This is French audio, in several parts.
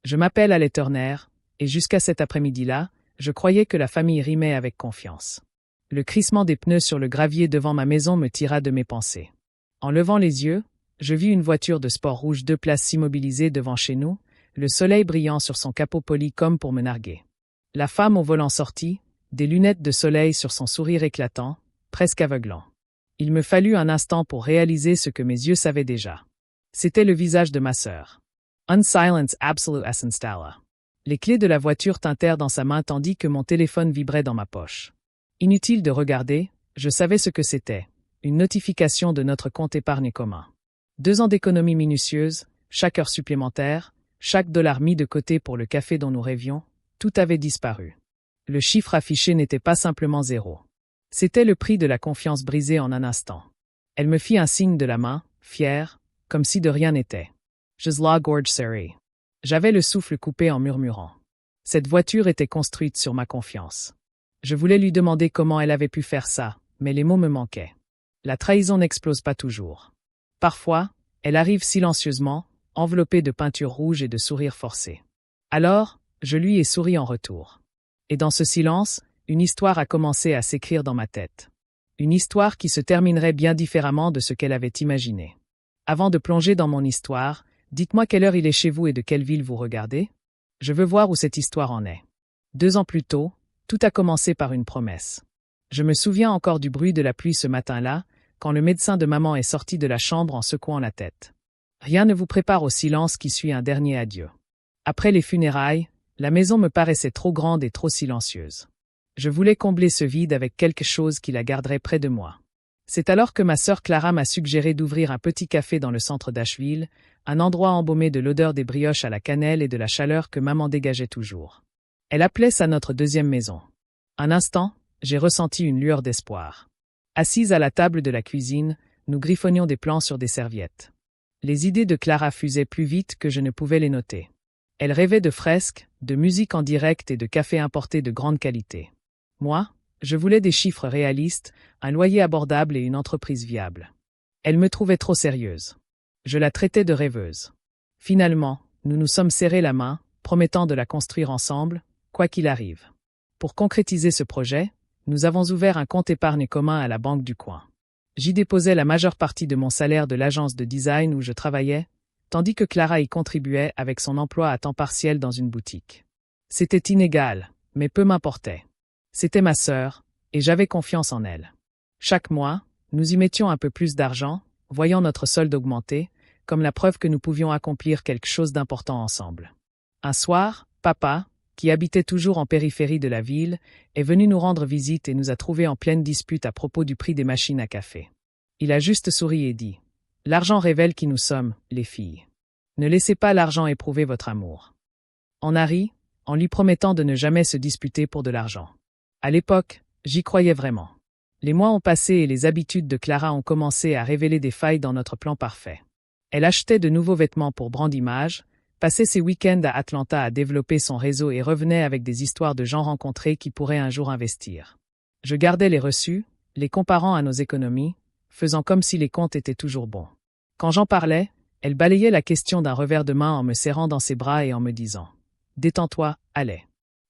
Je m'appelle Ale Turner, et jusqu'à cet après-midi-là, je croyais que la famille rimait avec confiance. Le crissement des pneus sur le gravier devant ma maison me tira de mes pensées. En levant les yeux, je vis une voiture de sport rouge 2 places s'immobiliser devant chez nous, le soleil brillant sur son capot poli comme pour me narguer. La femme au volant sortit, des lunettes de soleil sur son sourire éclatant, presque aveuglant. Il me fallut un instant pour réaliser ce que mes yeux savaient déjà. C'était le visage de ma sœur. Unsilence absolute installa. Les clés de la voiture tintèrent dans sa main tandis que mon téléphone vibrait dans ma poche. Inutile de regarder, je savais ce que c'était. Une notification de notre compte épargne commun. 2 ans d'économie minutieuse, chaque heure supplémentaire, chaque dollar mis de côté pour le café dont nous rêvions, tout avait disparu. Le chiffre affiché n'était pas simplement 0. C'était le prix de la confiance brisée en un instant. Elle me fit un signe de la main, fière, comme si de rien n'était. Gisela Gorge Seri. J'avais le souffle coupé en murmurant. Cette voiture était construite sur ma confiance. Je voulais lui demander comment elle avait pu faire ça, mais les mots me manquaient. La trahison n'explose pas toujours. Parfois, elle arrive silencieusement, enveloppée de peinture rouge et de sourires forcés. Alors, je lui ai souri en retour. Et dans ce silence, une histoire a commencé à s'écrire dans ma tête. Une histoire qui se terminerait bien différemment de ce qu'elle avait imaginé. Avant de plonger dans mon histoire, dites-moi quelle heure il est chez vous et de quelle ville vous regardez. Je veux voir où cette histoire en est. 2 ans plus tôt, tout a commencé par une promesse. Je me souviens encore du bruit de la pluie ce matin-là, quand le médecin de maman est sorti de la chambre en secouant la tête. Rien ne vous prépare au silence qui suit un dernier adieu. Après les funérailles, la maison me paraissait trop grande et trop silencieuse. Je voulais combler ce vide avec quelque chose qui la garderait près de moi. C'est alors que ma sœur Clara m'a suggéré d'ouvrir un petit café dans le centre d'Asheville, un endroit embaumé de l'odeur des brioches à la cannelle et de la chaleur que maman dégageait toujours. Elle appelait ça notre 2e maison. Un instant, j'ai ressenti une lueur d'espoir. Assise à la table de la cuisine, nous griffonnions des plans sur des serviettes. Les idées de Clara fusaient plus vite que je ne pouvais les noter. Elle rêvait de fresques, de musique en direct et de café importé de grande qualité. Moi, je voulais des chiffres réalistes, un loyer abordable et une entreprise viable. Elle me trouvait trop sérieuse. Je la traitais de rêveuse. Finalement, nous nous sommes serrés la main, promettant de la construire ensemble, quoi qu'il arrive. Pour concrétiser ce projet, nous avons ouvert un compte épargne commun à la banque du coin. J'y déposais la majeure partie de mon salaire de l'agence de design où je travaillais, tandis que Clara y contribuait avec son emploi à temps partiel dans une boutique. C'était inégal, mais peu m'importait. C'était ma sœur, et j'avais confiance en elle. Chaque mois, nous y mettions un peu plus d'argent, voyant notre solde augmenter, comme la preuve que nous pouvions accomplir quelque chose d'important ensemble. Un soir, papa, qui habitait toujours en périphérie de la ville, est venu nous rendre visite et nous a trouvés en pleine dispute à propos du prix des machines à café. Il a juste souri et dit « L'argent révèle qui nous sommes, les filles. Ne laissez pas l'argent éprouver votre amour. » On a ri, en lui promettant de ne jamais se disputer pour de l'argent. À l'époque, j'y croyais vraiment. Les mois ont passé et les habitudes de Clara ont commencé à révéler des failles dans notre plan parfait. Elle achetait de nouveaux vêtements pour Brandimage, passait ses week-ends à Atlanta à développer son réseau et revenait avec des histoires de gens rencontrés qui pourraient un jour investir. Je gardais les reçus, les comparant à nos économies, faisant comme si les comptes étaient toujours bons. Quand j'en parlais, elle balayait la question d'un revers de main en me serrant dans ses bras et en me disant « Détends-toi, Ale.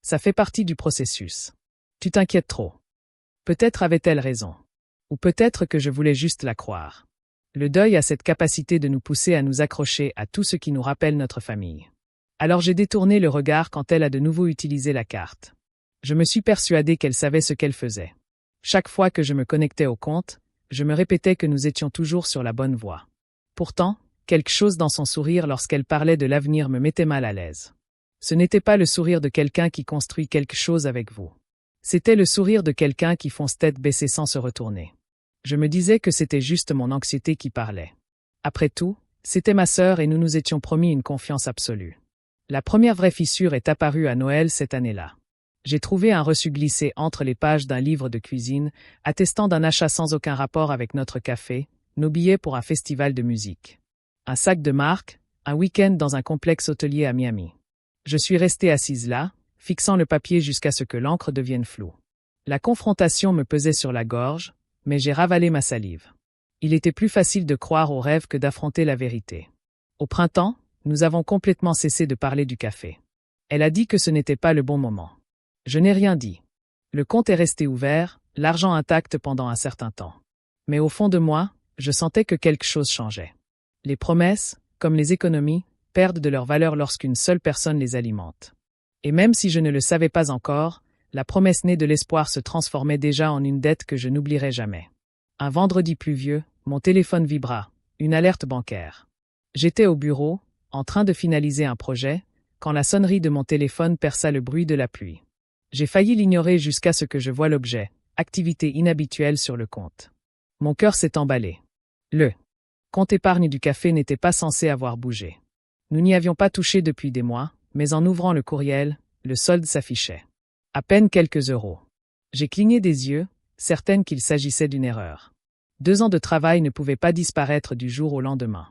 Ça fait partie du processus. Tu t'inquiètes trop. » Peut-être avait-elle raison. Ou peut-être que je voulais juste la croire. Le deuil a cette capacité de nous pousser à nous accrocher à tout ce qui nous rappelle notre famille. Alors j'ai détourné le regard quand elle a de nouveau utilisé la carte. Je me suis persuadé qu'elle savait ce qu'elle faisait. Chaque fois que je me connectais au compte, je me répétais que nous étions toujours sur la bonne voie. Pourtant, quelque chose dans son sourire lorsqu'elle parlait de l'avenir me mettait mal à l'aise. Ce n'était pas le sourire de quelqu'un qui construit quelque chose avec vous. C'était le sourire de quelqu'un qui fonce tête baissée sans se retourner. Je me disais que c'était juste mon anxiété qui parlait. Après tout, c'était ma sœur et nous nous étions promis une confiance absolue. La première vraie fissure est apparue à Noël cette année-là. J'ai trouvé un reçu glissé entre les pages d'un livre de cuisine, attestant d'un achat sans aucun rapport avec notre café, nos billets pour un festival de musique. Un sac de marque, un week-end dans un complexe hôtelier à Miami. Je suis restée assise là, fixant le papier jusqu'à ce que l'encre devienne floue. La confrontation me pesait sur la gorge, mais j'ai ravalé ma salive. Il était plus facile de croire au rêve que d'affronter la vérité. Au printemps, Nous avons complètement cessé de parler du café. Elle a dit que ce n'était pas le bon moment. Je n'ai rien dit. Le compte est resté ouvert, l'argent intact pendant un certain temps. Mais au fond de moi, je sentais que quelque chose changeait. Les promesses, comme les économies, perdent de leur valeur lorsqu'une seule personne les alimente. Et même si je ne le savais pas encore, la promesse née de l'espoir se transformait déjà en une dette que je n'oublierai jamais. Un vendredi pluvieux, mon téléphone vibra, une alerte bancaire. J'étais au bureau, en train de finaliser un projet, quand la sonnerie de mon téléphone perça le bruit de la pluie. J'ai failli l'ignorer jusqu'à ce que je voie l'objet, activité inhabituelle sur le compte. Mon cœur s'est emballé. Le compte épargne du café n'était pas censé avoir bougé. Nous n'y avions pas touché depuis des mois, mais en ouvrant le courriel, le solde s'affichait. À peine quelques euros. J'ai cligné des yeux, certaine qu'il s'agissait d'une erreur. 2 ans de travail ne pouvaient pas disparaître du jour au lendemain.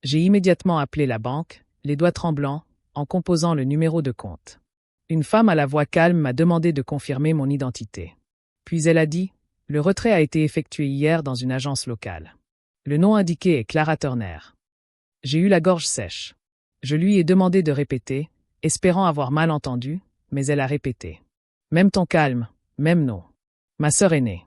J'ai immédiatement appelé la banque, les doigts tremblants, en composant le numéro de compte. Une femme à la voix calme m'a demandé de confirmer mon identité. Puis elle a dit, « Le retrait a été effectué hier dans une agence locale. Le nom indiqué est Clara Turner. » J'ai eu la gorge sèche. Je lui ai demandé de répéter, espérant avoir mal entendu, mais elle a répété. « Même ton calme, même non. Ma sœur aînée. »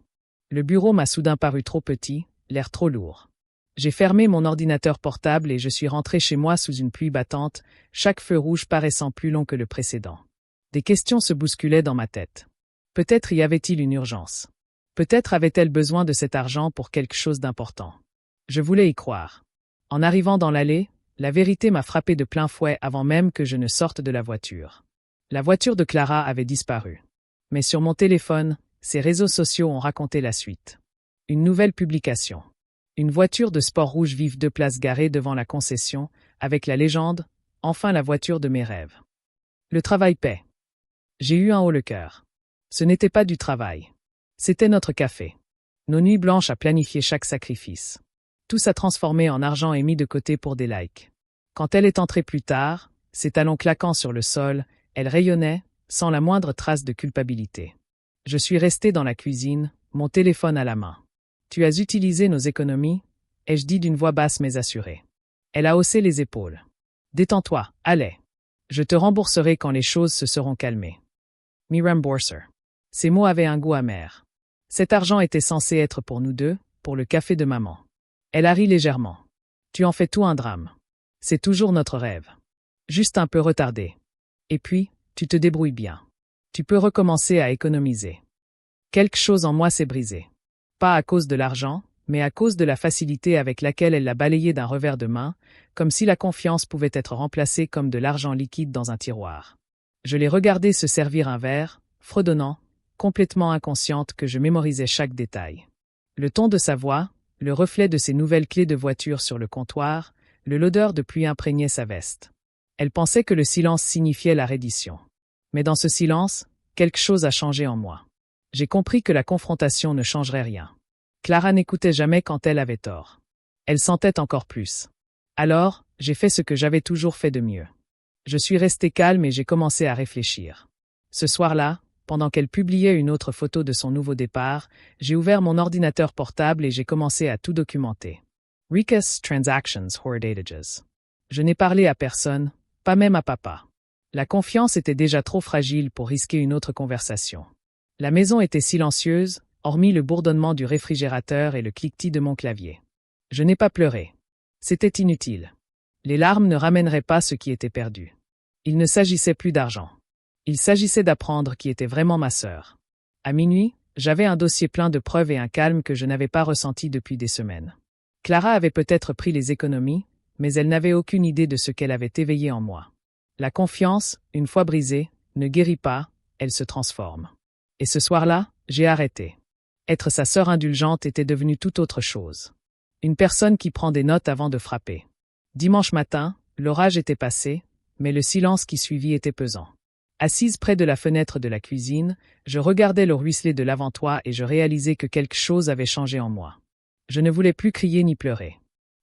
Le bureau m'a soudain paru trop petit, l'air trop lourd. J'ai fermé mon ordinateur portable et je suis rentré chez moi sous une pluie battante, chaque feu rouge paraissant plus long que le précédent. Des questions se bousculaient dans ma tête. Peut-être y avait-il une urgence. Peut-être avait-elle besoin de cet argent pour quelque chose d'important. Je voulais y croire. En arrivant dans l'allée, la vérité m'a frappé de plein fouet avant même que je ne sorte de la voiture. La voiture de Clara avait disparu. Mais sur mon téléphone, ses réseaux sociaux ont raconté la suite. Une nouvelle publication. Une voiture de sport rouge vive 2 places garée devant la concession, avec la légende « Enfin la voiture de mes rêves ». Le travail paie. J'ai eu un haut le cœur. Ce n'était pas du travail. C'était notre café. Nos nuits blanches à planifier chaque sacrifice. Tout s'a transformé en argent et mis de côté pour des likes. Quand elle est entrée plus tard, ses talons claquant sur le sol, elle rayonnait, sans la moindre trace de culpabilité. Je suis resté dans la cuisine, mon téléphone à la main. « Tu as utilisé nos économies ?» ai-je dit d'une voix basse mais assurée. Elle a haussé les épaules. « Détends-toi, allez. Je te rembourserai quand les choses se seront calmées. » Me rembourser. Ces mots avaient un goût amer. Cet argent était censé être pour nous deux, pour le café de maman. Elle a ri légèrement. « Tu en fais tout un drame. C'est toujours notre rêve. Juste un peu retardé. Et puis, tu te débrouilles bien. Tu peux recommencer à économiser. » Quelque chose en moi s'est brisé. Pas à cause de l'argent, mais à cause de la facilité avec laquelle elle l'a balayé d'un revers de main, comme si la confiance pouvait être remplacée comme de l'argent liquide dans un tiroir. Je l'ai regardée se servir un verre, fredonnant, complètement inconsciente que je mémorisais chaque détail. Le ton de sa voix, le reflet de ses nouvelles clés de voiture sur le comptoir, l'odeur de pluie imprégnait sa veste. Elle pensait que le silence signifiait la reddition. Mais dans ce silence, quelque chose a changé en moi. J'ai compris que la confrontation ne changerait rien. Clara n'écoutait jamais quand elle avait tort. Elle sentait encore plus. Alors, j'ai fait ce que j'avais toujours fait de mieux. Je suis resté calme et j'ai commencé à réfléchir. Ce soir-là, pendant qu'elle publiait une autre photo de son nouveau départ, j'ai ouvert mon ordinateur portable et j'ai commencé à tout documenter. Rika's Transactions Hoardadages. Je n'ai parlé à personne, pas même à papa. La confiance était déjà trop fragile pour risquer une autre conversation. La maison était silencieuse, hormis le bourdonnement du réfrigérateur et le cliquetis de mon clavier. Je n'ai pas pleuré. C'était inutile. Les larmes ne ramèneraient pas ce qui était perdu. Il ne s'agissait plus d'argent. Il s'agissait d'apprendre qui était vraiment ma sœur. À minuit, j'avais un dossier plein de preuves et un calme que je n'avais pas ressenti depuis des semaines. Clara avait peut-être pris les économies, mais elle n'avait aucune idée de ce qu'elle avait éveillé en moi. La confiance, une fois brisée, ne guérit pas, elle se transforme. Et ce soir-là, j'ai arrêté. Être sa sœur indulgente était devenu tout autre chose. Une personne qui prend des notes avant de frapper. Dimanche matin, l'orage était passé, mais le silence qui suivit était pesant. Assise près de la fenêtre de la cuisine, je regardais le ruisselet de l'avant-toit et je réalisais que quelque chose avait changé en moi. Je ne voulais plus crier ni pleurer.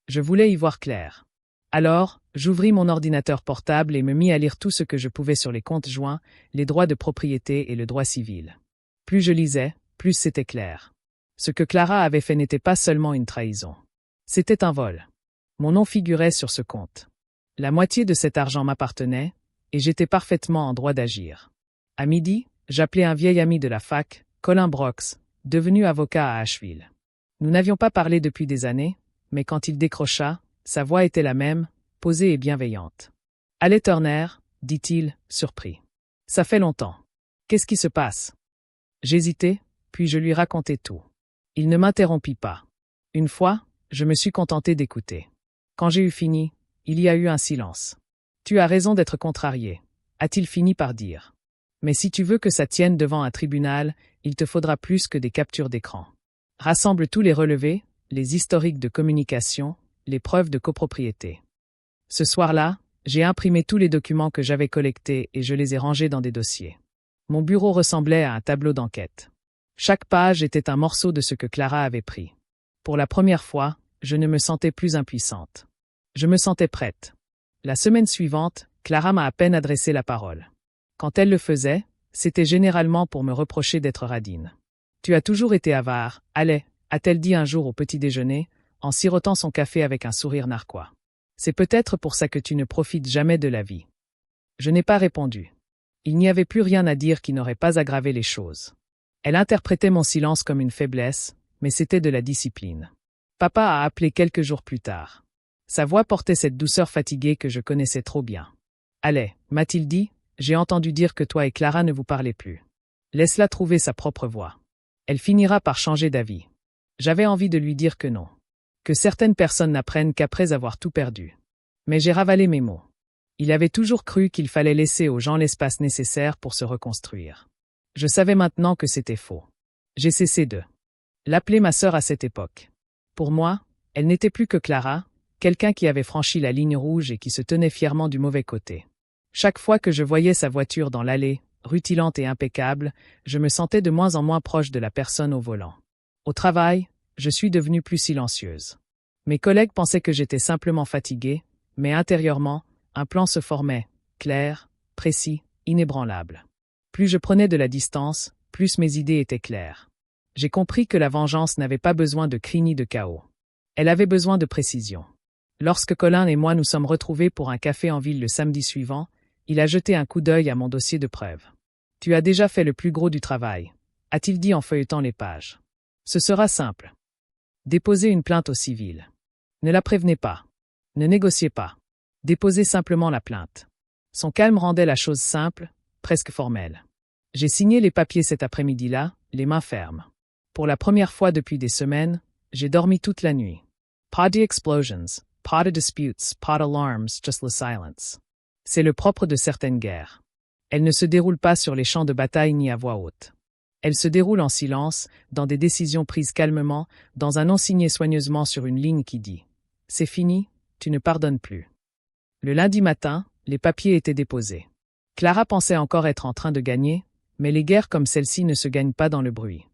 Je voulais y voir clair. Alors, j'ouvris mon ordinateur portable et me mis à lire tout ce que je pouvais sur les comptes joints, les droits de propriété et le droit civil. Plus je lisais, plus c'était clair. Ce que Clara avait fait n'était pas seulement une trahison. C'était un vol. Mon nom figurait sur ce compte. La moitié de cet argent m'appartenait, et j'étais parfaitement en droit d'agir. À midi, j'appelai un vieil ami de la fac, Colin Brox, devenu avocat à Asheville. Nous n'avions pas parlé depuis des années, mais quand il décrocha, sa voix était la même, posée et bienveillante. « Allez Turner, dit-il, surpris. Ça fait longtemps. Qu'est-ce qui se passe ?» J'hésitai, puis je lui racontai tout. Il ne m'interrompit pas. Une fois, je me suis contenté d'écouter. Quand j'ai eu fini, il y a eu un silence. « Tu as raison d'être contrarié, » a-t-il fini par dire. « Mais si tu veux que ça tienne devant un tribunal, il te faudra plus que des captures d'écran. Rassemble tous les relevés, les historiques de communication, les preuves de copropriété. » Ce soir-là, j'ai imprimé tous les documents que j'avais collectés et je les ai rangés dans des dossiers. Mon bureau ressemblait à un tableau d'enquête. Chaque page était un morceau de ce que Clara avait pris. Pour la première fois, je ne me sentais plus impuissante. Je me sentais prête. La semaine suivante, Clara m'a à peine adressé la parole. Quand elle le faisait, c'était généralement pour me reprocher d'être radine. « Tu as toujours été avare, allez, a-t-elle dit un jour au petit déjeuner, en sirotant son café avec un sourire narquois. C'est peut-être pour ça que tu ne profites jamais de la vie. » Je n'ai pas répondu. Il n'y avait plus rien à dire qui n'aurait pas aggravé les choses. Elle interprétait mon silence comme une faiblesse, mais c'était de la discipline. Papa a appelé quelques jours plus tard. Sa voix portait cette douceur fatiguée que je connaissais trop bien. « Allez, m'a-t-il dit, j'ai entendu dire que toi et Clara ne vous parlez plus. Laisse-la trouver sa propre voie. Elle finira par changer d'avis. » J'avais envie de lui dire que non. Que certaines personnes n'apprennent qu'après avoir tout perdu. Mais j'ai ravalé mes mots. Il avait toujours cru qu'il fallait laisser aux gens l'espace nécessaire pour se reconstruire. Je savais maintenant que c'était faux. J'ai cessé de l'appeler ma sœur à cette époque. Pour moi, elle n'était plus que Clara, quelqu'un qui avait franchi la ligne rouge et qui se tenait fièrement du mauvais côté. Chaque fois que je voyais sa voiture dans l'allée, rutilante et impeccable, je me sentais de moins en moins proche de la personne au volant. Au travail, je suis devenue plus silencieuse. Mes collègues pensaient que j'étais simplement fatiguée, mais intérieurement, un plan se formait, clair, précis, inébranlable. Plus je prenais de la distance, plus mes idées étaient claires. J'ai compris que la vengeance n'avait pas besoin de cris ni de chaos. Elle avait besoin de précision. Lorsque Colin et moi nous sommes retrouvés pour un café en ville le samedi suivant, il a jeté un coup d'œil à mon dossier de preuves. « Tu as déjà fait le plus gros du travail, » a-t-il dit en feuilletant les pages. « Ce sera simple. Déposez une plainte au civil. Ne la prévenez pas. Ne négociez pas. Déposez simplement la plainte. » Son calme rendait la chose simple, presque formelle. J'ai signé les papiers cet après-midi-là, les mains fermes. Pour la première fois depuis des semaines, j'ai dormi toute la nuit. Pas d'explosions, pas de disputes, pas d'alarmes, just the silence. C'est le propre de certaines guerres. Elles ne se déroulent pas sur les champs de bataille ni à voix haute. Elles se déroulent en silence, dans des décisions prises calmement, dans un nom signé soigneusement sur une ligne qui dit « C'est fini, tu ne pardonnes plus ». Le lundi matin, les papiers étaient déposés. Clara pensait encore être en train de gagner, mais les guerres comme celle-ci ne se gagnent pas dans le bruit.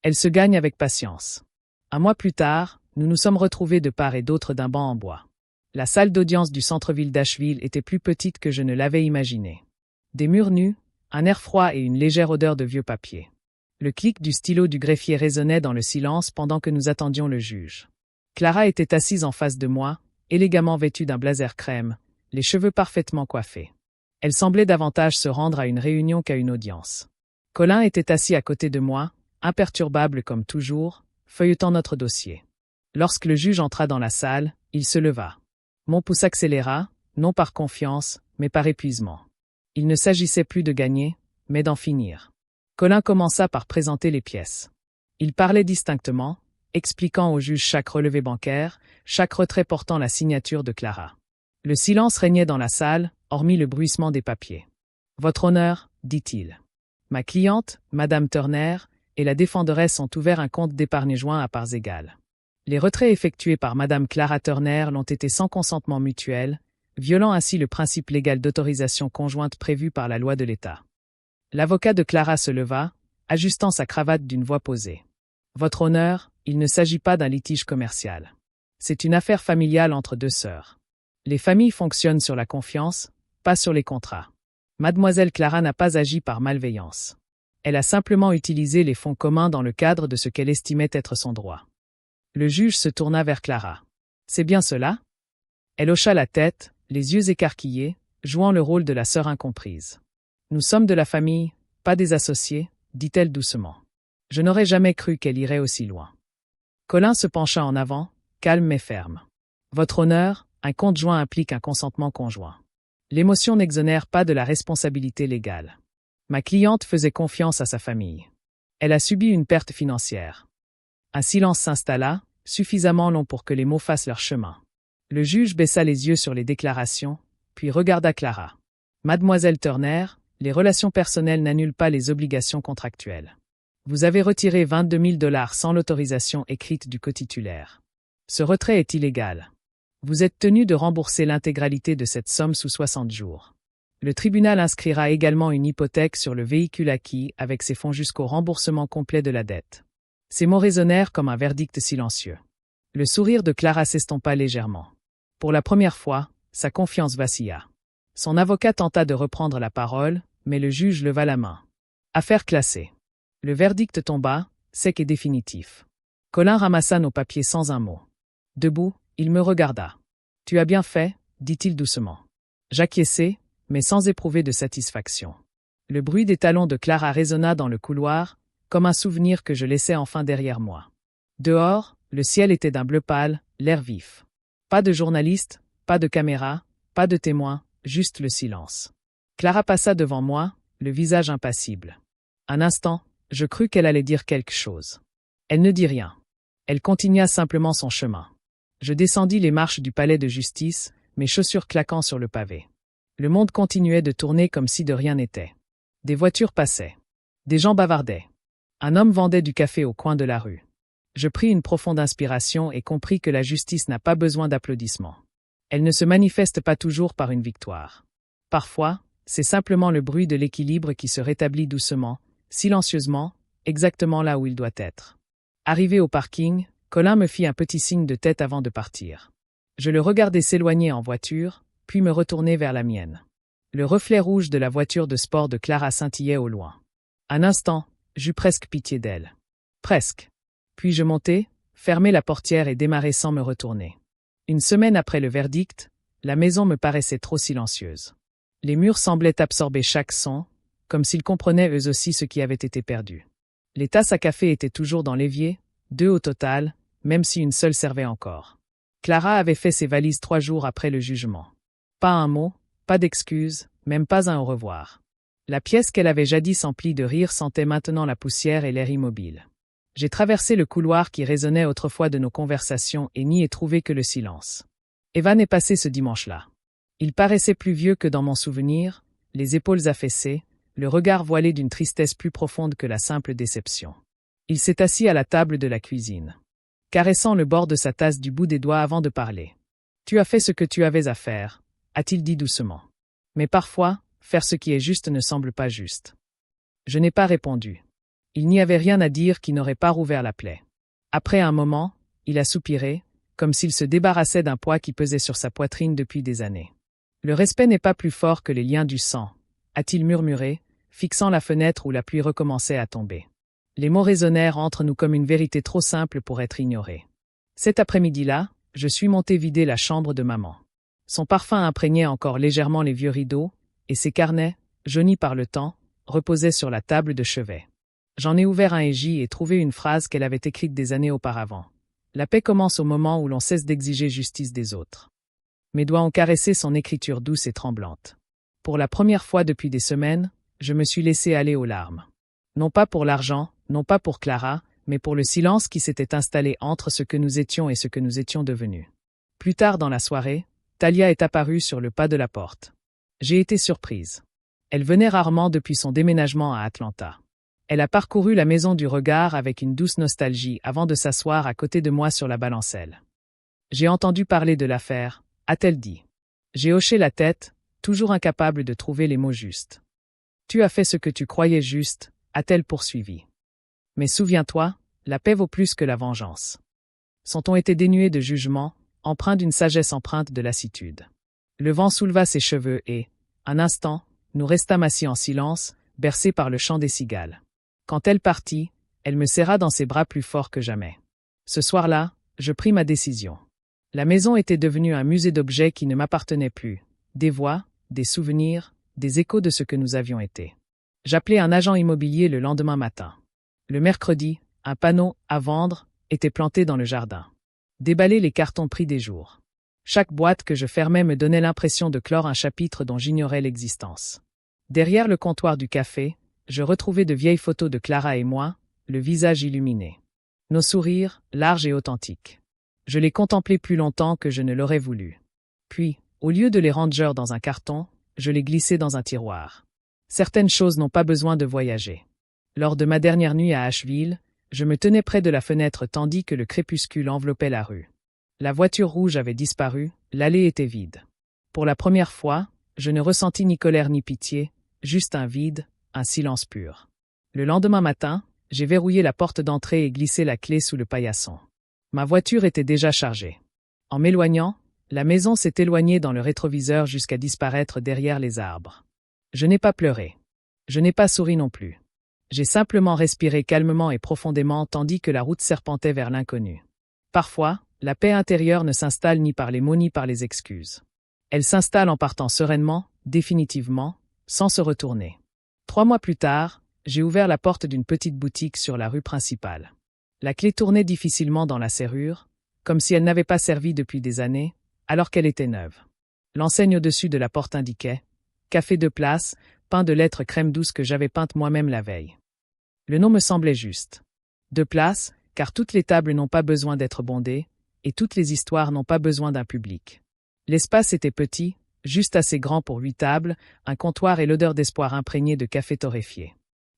Elles se gagnent avec patience. Un mois plus tard, nous nous sommes retrouvés de part et d'autre d'un banc en bois. La salle d'audience du centre-ville d'Asheville était plus petite que je ne l'avais imaginé. Des murs nus, un air froid et une légère odeur de vieux papier. Le clic du stylo du greffier résonnait dans le silence pendant que nous attendions le juge. Clara était assise en face de moi, élégamment vêtue d'un blazer crème, les cheveux parfaitement coiffés. Elle semblait davantage se rendre à une réunion qu'à une audience. Colin était assis à côté de moi, imperturbable comme toujours, feuilletant notre dossier. Lorsque le juge entra dans la salle, il se leva. Mon pouce accéléra, non par confiance, mais par épuisement. Il ne s'agissait plus de gagner, mais d'en finir. Colin commença par présenter les pièces. Il parlait distinctement, expliquant au juge chaque relevé bancaire, chaque retrait portant la signature de Clara. Le silence régnait dans la salle, hormis le bruissement des papiers. « Votre honneur, dit-il. Ma cliente, Madame Turner, et la défenderesse ont ouvert un compte d'épargne joint à parts égales. Les retraits effectués par Madame Clara Turner l'ont été sans consentement mutuel, violant ainsi le principe légal d'autorisation conjointe prévu par la loi de l'État. » L'avocat de Clara se leva, ajustant sa cravate d'une voix posée. « Votre honneur, il ne s'agit pas d'un litige commercial. C'est une affaire familiale entre deux sœurs. Les familles fonctionnent sur la confiance, pas sur les contrats. Mademoiselle Clara n'a pas agi par malveillance. Elle a simplement utilisé les fonds communs dans le cadre de ce qu'elle estimait être son droit. » Le juge se tourna vers Clara. « C'est bien cela ?» Elle hocha la tête, les yeux écarquillés, jouant le rôle de la sœur incomprise. Nous sommes de la famille, pas des associés, dit-elle doucement. Je n'aurais jamais cru qu'elle irait aussi loin. Colin se pencha en avant, calme mais ferme. Votre honneur, un compte joint implique un consentement conjoint. L'émotion n'exonère pas de la responsabilité légale. Ma cliente faisait confiance à sa famille. Elle a subi une perte financière. Un silence s'installa, suffisamment long pour que les mots fassent leur chemin. Le juge baissa les yeux sur les déclarations, puis regarda Clara. Mademoiselle Turner, les relations personnelles n'annulent pas les obligations contractuelles. Vous avez retiré 22 000 $ sans l'autorisation écrite du cotitulaire. Ce retrait est illégal. Vous êtes tenu de rembourser l'intégralité de cette somme sous 60 jours. Le tribunal inscrira également une hypothèque sur le véhicule acquis avec ses fonds jusqu'au remboursement complet de la dette. Ces mots résonnèrent comme un verdict silencieux. Le sourire de Clara s'estompa légèrement. Pour la première fois, sa confiance vacilla. Son avocat tenta de reprendre la parole, mais le juge leva la main. Affaire classée. Le verdict tomba, sec et définitif. Colin ramassa nos papiers sans un mot. Debout, il me regarda. « Tu as bien fait » dit-il doucement. J'acquiesçai, mais sans éprouver de satisfaction. Le bruit des talons de Clara résonna dans le couloir, comme un souvenir que je laissais enfin derrière moi. Dehors, le ciel était d'un bleu pâle, l'air vif. Pas de journalistes, pas de caméra, pas de témoins, juste le silence. Clara passa devant moi, le visage impassible. Un instant, je crus qu'elle allait dire quelque chose. Elle ne dit rien. Elle continua simplement son chemin. Je descendis les marches du palais de justice, mes chaussures claquant sur le pavé. Le monde continuait de tourner comme si de rien n'était. Des voitures passaient. Des gens bavardaient. Un homme vendait du café au coin de la rue. Je pris une profonde inspiration et compris que la justice n'a pas besoin d'applaudissements. Elle ne se manifeste pas toujours par une victoire. Parfois, c'est simplement le bruit de l'équilibre qui se rétablit doucement, silencieusement, exactement là où il doit être. Arrivé au parking, Colin me fit un petit signe de tête avant de partir. Je le regardai s'éloigner en voiture, puis me retourner vers la mienne. Le reflet rouge de la voiture de sport de Clara scintillait au loin. Un instant, j'eus presque pitié d'elle. Presque. Puis je montai, fermai la portière et démarrai sans me retourner. Une semaine après le verdict, la maison me paraissait trop silencieuse. Les murs semblaient absorber chaque son, comme s'ils comprenaient eux aussi ce qui avait été perdu. Les tasses à café étaient toujours dans l'évier, 2 au total, même si une seule servait encore. Clara avait fait ses valises 3 jours après le jugement. Pas un mot, pas d'excuses, même pas un au revoir. La pièce qu'elle avait jadis emplie de rire sentait maintenant la poussière et l'air immobile. J'ai traversé le couloir qui résonnait autrefois de nos conversations et n'y ai trouvé que le silence. Evan est passé ce dimanche-là. Il paraissait plus vieux que dans mon souvenir, les épaules affaissées, le regard voilé d'une tristesse plus profonde que la simple déception. Il s'est assis à la table de la cuisine, caressant le bord de sa tasse du bout des doigts avant de parler. « Tu as fait ce que tu avais à faire », a-t-il dit doucement. Mais parfois, faire ce qui est juste ne semble pas juste. Je n'ai pas répondu. Il n'y avait rien à dire qui n'aurait pas rouvert la plaie. Après un moment, il a soupiré, comme s'il se débarrassait d'un poids qui pesait sur sa poitrine depuis des années. « Le respect n'est pas plus fort que les liens du sang », a-t-il murmuré, fixant la fenêtre où la pluie recommençait à tomber. Les mots résonnèrent entre nous comme une vérité trop simple pour être ignorée. Cet après-midi-là, je suis monté vider la chambre de maman. Son parfum imprégnait encore légèrement les vieux rideaux, et ses carnets, jaunis par le temps, reposaient sur la table de chevet. J'en ai ouvert un égi et trouvé une phrase qu'elle avait écrite des années auparavant. La paix commence au moment où l'on cesse d'exiger justice des autres. Mes doigts ont caressé son écriture douce et tremblante. Pour la première fois depuis des semaines, je me suis laissé aller aux larmes. Non pas pour l'argent, non pas pour Clara, mais pour le silence qui s'était installé entre ce que nous étions et ce que nous étions devenus. Plus tard dans la soirée, Talia est apparue sur le pas de la porte. J'ai été surprise. Elle venait rarement depuis son déménagement à Atlanta. Elle a parcouru la maison du regard avec une douce nostalgie avant de s'asseoir à côté de moi sur la balancelle. « J'ai entendu parler de l'affaire », a-t-elle dit. J'ai hoché la tête, toujours incapable de trouver les mots justes. « Tu as fait ce que tu croyais juste », a-t-elle poursuivi. Mais souviens-toi, la paix vaut plus que la vengeance. Son ton était dénué de jugement, empreint d'une sagesse empreinte de lassitude. Le vent souleva ses cheveux et, un instant, nous restâmes assis en silence, bercés par le chant des cigales. Quand elle partit, elle me serra dans ses bras plus fort que jamais. Ce soir-là, je pris ma décision. La maison était devenue un musée d'objets qui ne m'appartenaient plus. Des voix, des souvenirs, des échos de ce que nous avions été. J'appelai un agent immobilier le lendemain matin. Le mercredi, un panneau « à vendre » était planté dans le jardin. Déballer les cartons pris des jours. Chaque boîte que je fermais me donnait l'impression de clore un chapitre dont j'ignorais l'existence. Derrière le comptoir du café, je retrouvais de vieilles photos de Clara et moi, le visage illuminé. Nos sourires, larges et authentiques. Je les contemplais plus longtemps que je ne l'aurais voulu. Puis, au lieu de les ranger dans un carton, je les glissais dans un tiroir. Certaines choses n'ont pas besoin de voyager. Lors de ma dernière nuit à Asheville, je me tenais près de la fenêtre tandis que le crépuscule enveloppait la rue. La voiture rouge avait disparu, l'allée était vide. Pour la première fois, je ne ressentis ni colère ni pitié, juste un vide, un silence pur. Le lendemain matin, j'ai verrouillé la porte d'entrée et glissé la clé sous le paillasson. Ma voiture était déjà chargée. En m'éloignant, la maison s'est éloignée dans le rétroviseur jusqu'à disparaître derrière les arbres. Je n'ai pas pleuré. Je n'ai pas souri non plus. J'ai simplement respiré calmement et profondément tandis que la route serpentait vers l'inconnu. Parfois, la paix intérieure ne s'installe ni par les mots ni par les excuses. Elle s'installe en partant sereinement, définitivement, sans se retourner. 3 mois plus tard, j'ai ouvert la porte d'une petite boutique sur la rue principale. La clé tournait difficilement dans la serrure, comme si elle n'avait pas servi depuis des années, alors qu'elle était neuve. L'enseigne au-dessus de la porte indiquait « Café de place, pain de lettres crème douce que j'avais peinte moi-même la veille ». Le nom me semblait juste. De place, car toutes les tables n'ont pas besoin d'être bondées, et toutes les histoires n'ont pas besoin d'un public. L'espace était petit, juste assez grand pour 8 tables, un comptoir et l'odeur d'espoir imprégnée de café torréfié.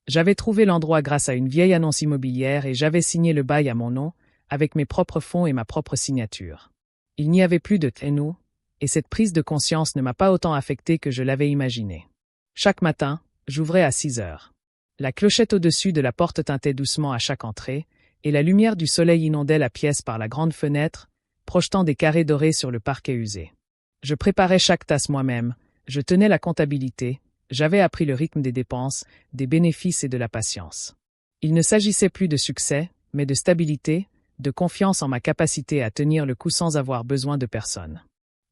J'avais trouvé l'endroit grâce à une vieille annonce immobilière et j'avais signé le bail à mon nom, avec mes propres fonds et ma propre signature. Il n'y avait plus de créneau, et cette prise de conscience ne m'a pas autant affecté que je l'avais imaginé. Chaque matin, j'ouvrais à 6 heures. La clochette au-dessus de la porte tintait doucement à chaque entrée, et la lumière du soleil inondait la pièce par la grande fenêtre, projetant des carrés dorés sur le parquet usé. Je préparais chaque tasse moi-même, je tenais la comptabilité, j'avais appris le rythme des dépenses, des bénéfices et de la patience. Il ne s'agissait plus de succès, mais de stabilité, de confiance en ma capacité à tenir le coup sans avoir besoin de personne.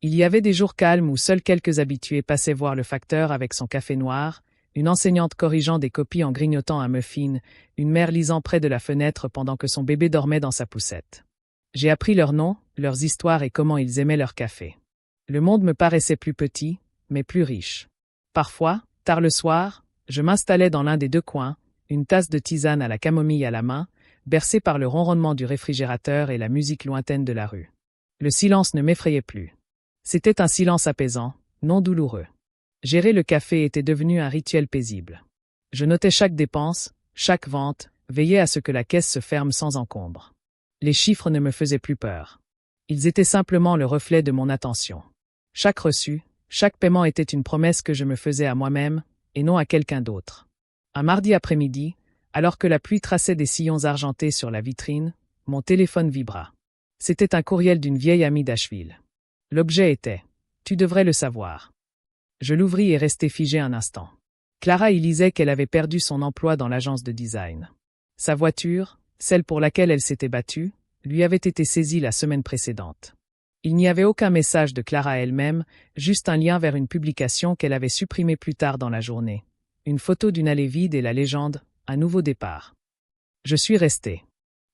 Il y avait des jours calmes où seuls quelques habitués passaient voir le facteur avec son café noir, une enseignante corrigeant des copies en grignotant un muffin, une mère lisant près de la fenêtre pendant que son bébé dormait dans sa poussette. J'ai appris leurs noms, leurs histoires et comment ils aimaient leur café. Le monde me paraissait plus petit, mais plus riche. Parfois, tard le soir, je m'installais dans l'un des 2 coins, une tasse de tisane à la camomille à la main, bercé par le ronronnement du réfrigérateur et la musique lointaine de la rue. Le silence ne m'effrayait plus. C'était un silence apaisant, non douloureux. Gérer le café était devenu un rituel paisible. Je notais chaque dépense, chaque vente, veillais à ce que la caisse se ferme sans encombre. Les chiffres ne me faisaient plus peur. Ils étaient simplement le reflet de mon attention. Chaque reçu, chaque paiement était une promesse que je me faisais à moi-même, et non à quelqu'un d'autre. Un mardi après-midi, alors que la pluie traçait des sillons argentés sur la vitrine, mon téléphone vibra. C'était un courriel d'une vieille amie d'Asheville. L'objet était « Tu devrais le savoir ». Je l'ouvris et restai figé un instant. Clara y lisait qu'elle avait perdu son emploi dans l'agence de design. Sa voiture, celle pour laquelle elle s'était battue, lui avait été saisie la semaine précédente. Il n'y avait aucun message de Clara elle-même, juste un lien vers une publication qu'elle avait supprimée plus tard dans la journée. Une photo d'une allée vide et la légende « Un nouveau départ ». Je suis resté.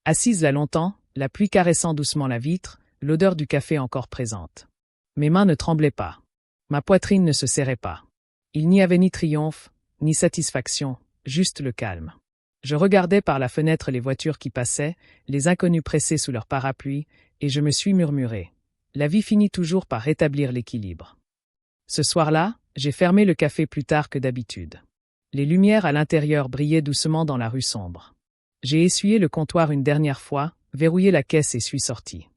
Assise là longtemps, la pluie caressant doucement la vitre, l'odeur du café encore présente. Mes mains ne tremblaient pas. Ma poitrine ne se serrait pas. Il n'y avait ni triomphe, ni satisfaction, juste le calme. Je regardais par la fenêtre les voitures qui passaient, les inconnus pressés sous leur parapluie, et je me suis murmuré. La vie finit toujours par rétablir l'équilibre. Ce soir-là, j'ai fermé le café plus tard que d'habitude. Les lumières à l'intérieur brillaient doucement dans la rue sombre. J'ai essuyé le comptoir une dernière fois, verrouillé la caisse et suis sorti.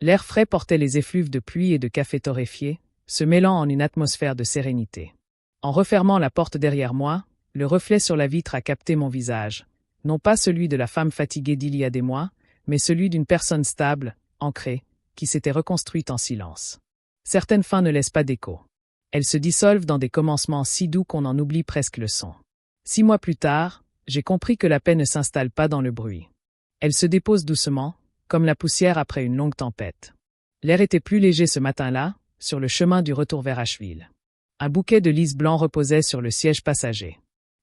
L'air frais portait les effluves de pluie et de café torréfié, se mêlant en une atmosphère de sérénité. En refermant la porte derrière moi, le reflet sur la vitre a capté mon visage, non pas celui de la femme fatiguée d'il y a des mois, mais celui d'une personne stable, ancrée, qui s'était reconstruite en silence. Certaines fins ne laissent pas d'écho. Elles se dissolvent dans des commencements si doux qu'on en oublie presque le son. 6 mois plus tard, j'ai compris que la paix ne s'installe pas dans le bruit. Elle se dépose doucement, comme la poussière après une longue tempête. L'air était plus léger ce matin-là, sur le chemin du retour vers Asheville. Un bouquet de lys blancs reposait sur le siège passager.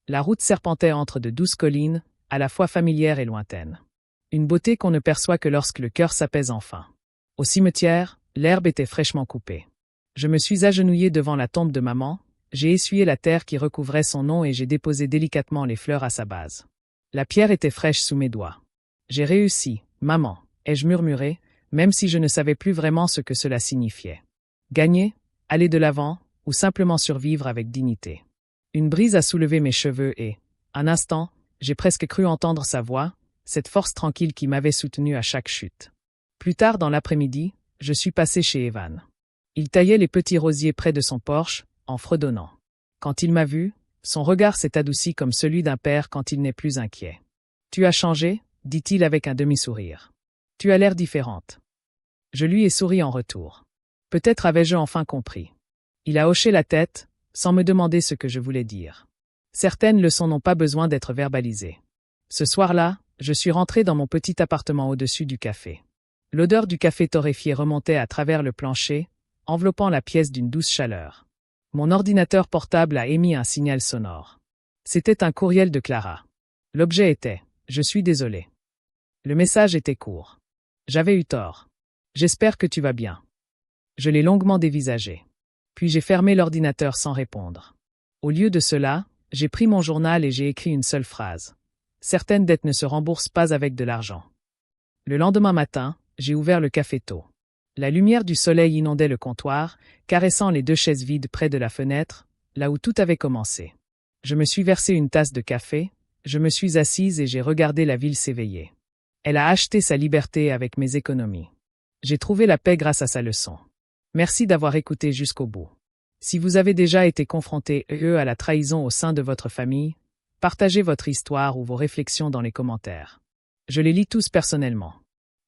La route serpentait entre de douces collines, à la fois familières et lointaines. Une beauté qu'on ne perçoit que lorsque le cœur s'apaise enfin. Au cimetière, l'herbe était fraîchement coupée. Je me suis agenouillé devant la tombe de maman, j'ai essuyé la terre qui recouvrait son nom et j'ai déposé délicatement les fleurs à sa base. La pierre était fraîche sous mes doigts. J'ai réussi, maman, ai-je murmuré, même si je ne savais plus vraiment ce que cela signifiait. Gagner, aller de l'avant, ou simplement survivre avec dignité. Une brise a soulevé mes cheveux et, un instant, j'ai presque cru entendre sa voix, cette force tranquille qui m'avait soutenu à chaque chute. Plus tard dans l'après-midi, je suis passé chez Evan. Il taillait les petits rosiers près de son porche, en fredonnant. Quand il m'a vu, son regard s'est adouci comme celui d'un père quand il n'est plus inquiet. « Tu as changé » dit-il avec un demi-sourire. « Tu as l'air différente. » Je lui ai souri en retour. Peut-être avais-je enfin compris. Il a hoché la tête, sans me demander ce que je voulais dire. Certaines leçons n'ont pas besoin d'être verbalisées. Ce soir-là, je suis rentré dans mon petit appartement au-dessus du café. L'odeur du café torréfié remontait à travers le plancher, enveloppant la pièce d'une douce chaleur. Mon ordinateur portable a émis un signal sonore. C'était un courriel de Clara. L'objet était « Je suis désolé ». Le message était court. J'avais eu tort. J'espère que tu vas bien. Je l'ai longuement dévisagé. Puis j'ai fermé l'ordinateur sans répondre. Au lieu de cela, j'ai pris mon journal et j'ai écrit une seule phrase. Certaines dettes ne se remboursent pas avec de l'argent. Le lendemain matin, j'ai ouvert le café tôt. La lumière du soleil inondait le comptoir, caressant les 2 chaises vides près de la fenêtre, là où tout avait commencé. Je me suis versé une tasse de café, je me suis assise et j'ai regardé la ville s'éveiller. Elle a acheté sa liberté avec mes économies. J'ai trouvé la paix grâce à sa leçon. Merci d'avoir écouté jusqu'au bout. Si vous avez déjà été confronté à la trahison au sein de votre famille, partagez votre histoire ou vos réflexions dans les commentaires. Je les lis tous personnellement.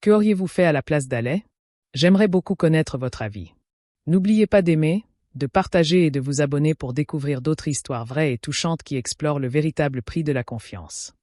Que auriez-vous fait à la place d'Alay? J'aimerais beaucoup connaître votre avis. N'oubliez pas d'aimer, de partager et de vous abonner pour découvrir d'autres histoires vraies et touchantes qui explorent le véritable prix de la confiance.